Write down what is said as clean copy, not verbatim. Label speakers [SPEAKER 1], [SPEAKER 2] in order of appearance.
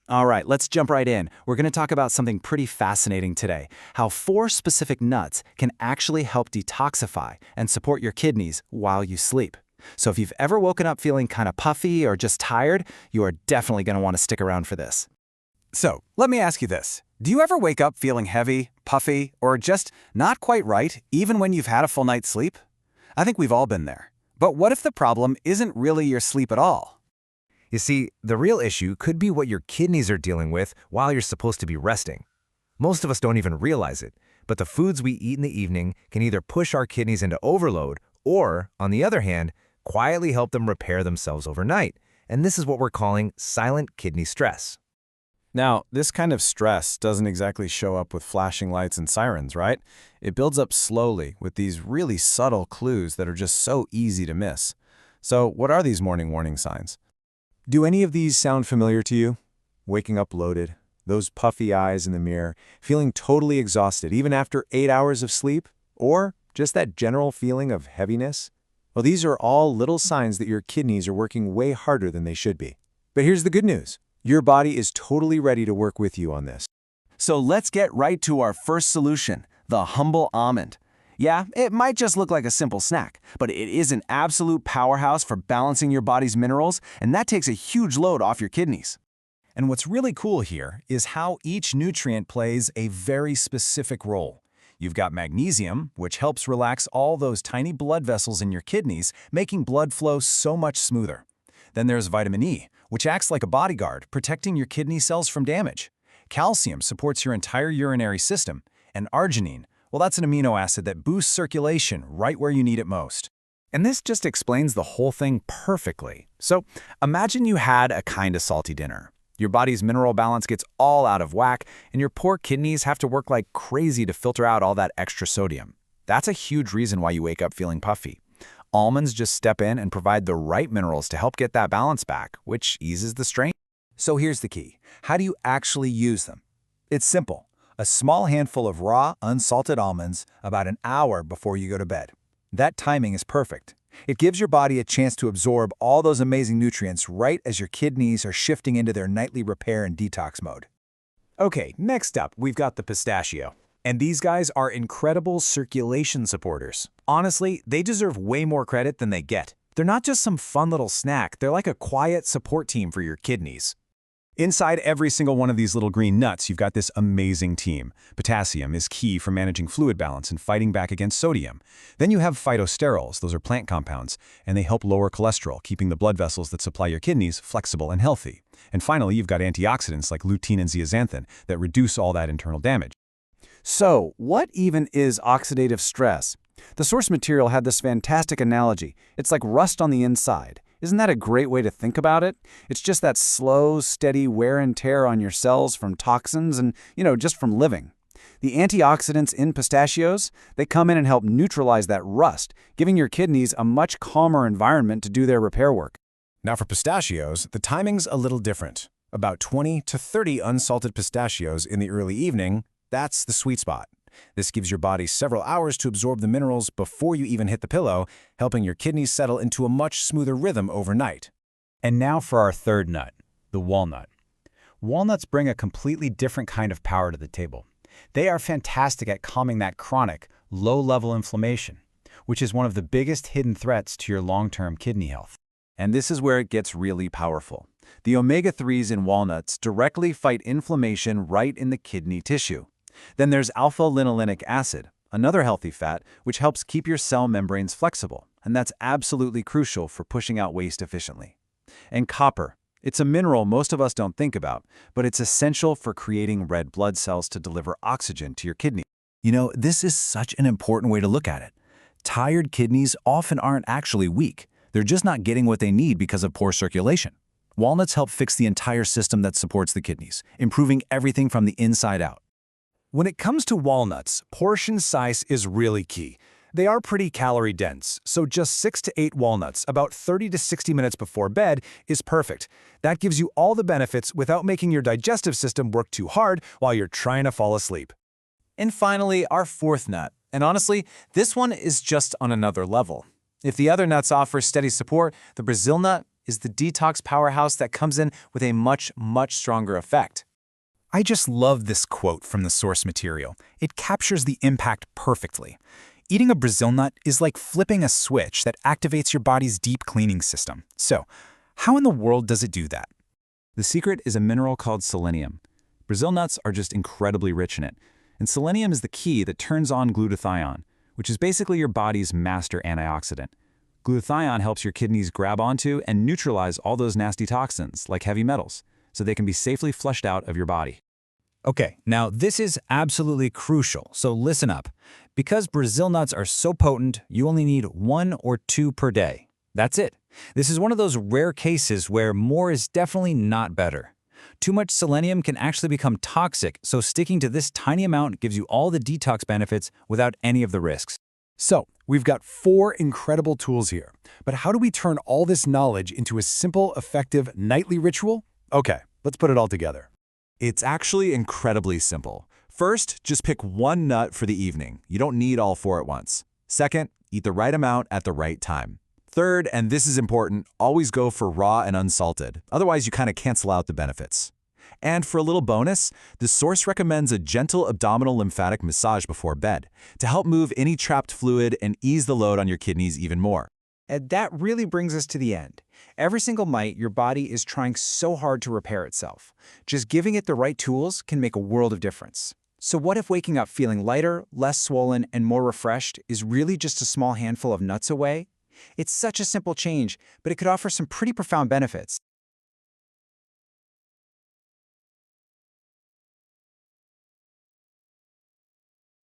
[SPEAKER 1] All right, let's jump right in. We're going to talk about something pretty fascinating today, how 4 specific nuts can actually help detoxify and support your kidneys while you sleep. So if you've ever woken up feeling kind of puffy or just tired, you are definitely going to want to stick around for this.
[SPEAKER 2] So, let me ask you this. Do you ever wake up feeling heavy, puffy, or just not quite right, even when you've had a full night's sleep? I think we've all been there. But what if the problem isn't really your sleep at all?
[SPEAKER 3] You see, the real issue could be what your kidneys are dealing with while you're supposed to be resting. Most of us don't even realize it, but the foods we eat in the evening can either push our kidneys into overload or, on the other hand, quietly help them repair themselves overnight. And this is what we're calling silent kidney stress.
[SPEAKER 4] Now, this kind of stress doesn't exactly show up with flashing lights and sirens, right? It builds up slowly with these really subtle clues that are just so easy to miss. So, what are these morning warning signs? Do any of these sound familiar to you? Waking up bloated, those puffy eyes in the mirror, feeling totally exhausted even after 8 hours of sleep, or just that general feeling of heaviness? Well, these are all little signs that your kidneys are working way harder than they should be. But here's the good news. Your body is totally ready to work with you on this.
[SPEAKER 2] So let's get right to our first solution, the humble almond. Yeah, it might just look like a simple snack, but it is an absolute powerhouse for balancing your body's minerals, and that takes a huge load off your kidneys.
[SPEAKER 5] And what's really cool here is how each nutrient plays a very specific role. You've got magnesium, which helps relax all those tiny blood vessels in your kidneys, making blood flow so much smoother. Then there's vitamin E, which acts like a bodyguard, protecting your kidney cells from damage. Calcium supports your entire urinary system, and arginine, well, that's an amino acid that boosts circulation right where you need it most.
[SPEAKER 2] And this just explains the whole thing perfectly. So imagine you had a kind of salty dinner. Your body's mineral balance gets all out of whack, and your poor kidneys have to work like crazy to filter out all that extra sodium. That's a huge reason why you wake up feeling puffy. Almonds just step in and provide the right minerals to help get that balance back, which eases the strain.
[SPEAKER 5] So here's the key. How do you actually use them? It's simple. A small handful of raw, unsalted almonds about an hour before you go to bed. That timing is perfect. It gives your body a chance to absorb all those amazing nutrients right as your kidneys are shifting into their nightly repair and detox mode.
[SPEAKER 1] Okay, next up, we've got the pistachio. And these guys are incredible circulation supporters. Honestly, they deserve way more credit than they get. They're not just some fun little snack, they're like a quiet support team for your kidneys.
[SPEAKER 4] Inside every single one of these little green nuts, you've got this amazing team. Potassium is key for managing fluid balance and fighting back against sodium. Then you have phytosterols, those are plant compounds, and they help lower cholesterol, keeping the blood vessels that supply your kidneys flexible and healthy. And finally, you've got antioxidants like lutein and zeaxanthin that reduce all that internal damage.
[SPEAKER 1] So, what even is oxidative stress? The source material had this fantastic analogy. It's like rust on the inside. Isn't that a great way to think about it? It's just that slow, steady wear and tear on your cells from toxins and, just from living. The antioxidants in pistachios, they come in and help neutralize that rust, giving your kidneys a much calmer environment to do their repair work.
[SPEAKER 4] Now for pistachios, the timing's a little different. About 20 to 30 unsalted pistachios in the early evening, that's the sweet spot. This gives your body several hours to absorb the minerals before you even hit the pillow, helping your kidneys settle into a much smoother rhythm overnight.
[SPEAKER 5] And now for our third nut, the walnut. Walnuts bring a completely different kind of power to the table. They are fantastic at calming that chronic, low-level inflammation, which is one of the biggest hidden threats to your long-term kidney health.
[SPEAKER 1] And this is where it gets really powerful. The omega-3s in walnuts directly fight inflammation right in the kidney tissue. Then there's alpha-linolenic acid, another healthy fat, which helps keep your cell membranes flexible, and that's absolutely crucial for pushing out waste efficiently. And copper. It's a mineral most of us don't think about, but it's essential for creating red blood cells to deliver oxygen to your kidney.
[SPEAKER 5] This is such an important way to look at it. Tired kidneys often aren't actually weak. They're just not getting what they need because of poor circulation. Walnuts help fix the entire system that supports the kidneys, improving everything from the inside out.
[SPEAKER 6] When it comes to walnuts, portion size is really key. They are pretty calorie-dense, so just 6 to 8 walnuts about 30 to 60 minutes before bed is perfect. That gives you all the benefits without making your digestive system work too hard while you're trying to fall asleep.
[SPEAKER 1] And finally, our fourth nut. And honestly, this one is just on another level. If the other nuts offer steady support, the Brazil nut,
[SPEAKER 5] is the detox powerhouse that comes in with a much stronger effect.
[SPEAKER 6] I just love this quote from the source material. It captures the impact perfectly. Eating a Brazil nut is like flipping a switch that activates your body's deep cleaning system. So, how in the world does it do that?
[SPEAKER 1] The secret is a mineral called selenium. Brazil nuts are just incredibly rich in it. And selenium is the key that turns on glutathione, which is basically your body's master antioxidant. Glutathione helps your kidneys grab onto and neutralize all those nasty toxins, like heavy metals, so they can be safely flushed out of your body.
[SPEAKER 6] Okay, now this is absolutely crucial, so listen up. Because Brazil nuts are so potent, you only need 1 or 2 per day. That's it. This is one of those rare cases where more is definitely not better. Too much selenium can actually become toxic, so sticking to this tiny amount gives you all the detox benefits without any of the risks.
[SPEAKER 5] So, we've got 4 incredible tools here. But how do we turn all this knowledge into a simple, effective nightly ritual? Okay, let's put it all together.
[SPEAKER 1] It's actually incredibly simple. First, just pick 1 nut for the evening. You don't need all 4 at once. Second, eat the right amount at the right time. Third, and this is important, always go for raw and unsalted. Otherwise, you kind of cancel out the benefits. And for a little bonus, the source recommends a gentle abdominal lymphatic massage before bed to help move any trapped fluid and ease the load on your kidneys even more.
[SPEAKER 2] And that really brings us to the end. Every single night, your body is trying so hard to repair itself. Just giving it the right tools can make a world of difference. So what if waking up feeling lighter, less swollen, and more refreshed is really just a small handful of nuts away? It's such a simple change, but it could offer some pretty profound benefits.